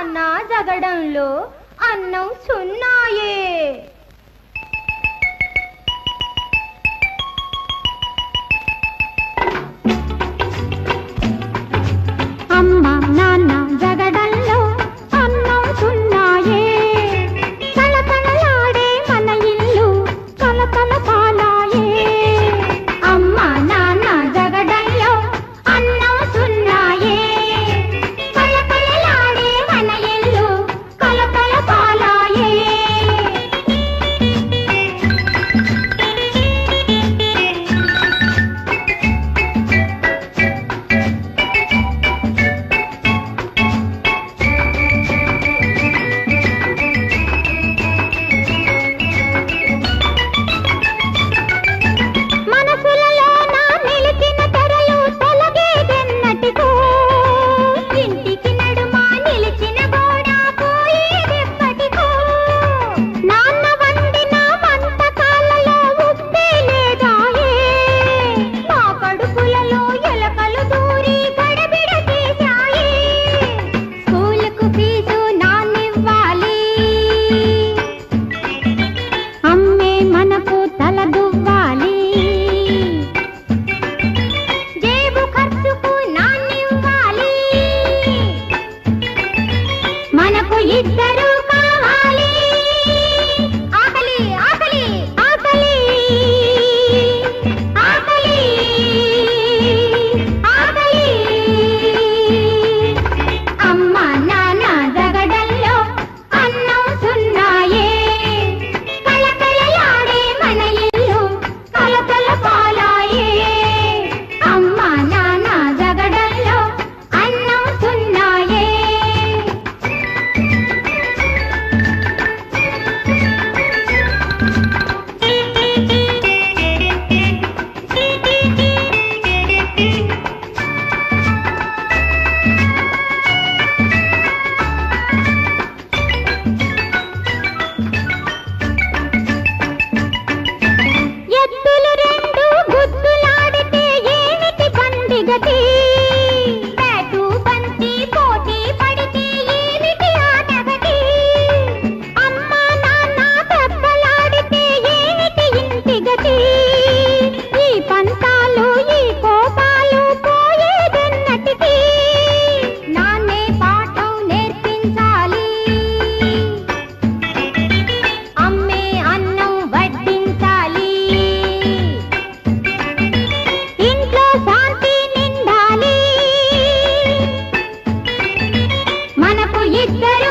నాన్న జగడంలో అన్నం సున్నాయే. అమ్మ నాన్న జగడంలో అన్నం సున్నాయే. తళతళలాడే మన ఇల్లు కలకల పాలాయే. అమ్మ నాన్న జగడంలో అన్నం సున్నాయే. తళతళలాడే మన ఇల్లు కలకల పాలాయే. మనసులలో నా నిలిచిన తెరలు తొలగేదెన్నటికో. ఇంటికి నడుమ నిలిచిన గోడ పోయేదెప్పటికో. నాన్న వండిన వంటకాలలో ఉప్పే లేదాయే. మా కడుపులలో ఎలకలు దూరి గడబిడ చేశాయే. స్కూలుకు ఫీజు నాన్నివ్వాలి. అమ్మే మనకు తలదువ్వాలి. జేబు ఖర్చుకు నాన్నివ్వాలి. మనకు ఇద్దరు కావాలి. ఆకలి ఆకలి ఆకలి ఆకలి ఆకలి. అమ్మ నాన్న జగడంలో అన్నం సున్నాయే. కలకలలాడే మన ఇల్లు కలకల పాలాయే. అమ్మ నాన్న జగడంలో అన్నం సున్నాయే. ఎద్దులు రెండు గుద్దులాడితే ఏమిటి పండిగతి. బ్యాటు బంతి పోటీ పడితే ఏమిటి ఆటగతి. అమ్మ నాన్న దెబ్బలాడితే ఏమిటి ఇంటి గతి. ఈ పంతాలు ఈ కోపాలు పోయేదెన్నటికి. నాన్నే పాఠం నేర్పించాలి. అమ్మే అన్నం వడ్డించాలి. ఇంట్లో శాంతి నిండాలి. మనకు ఇద్దరు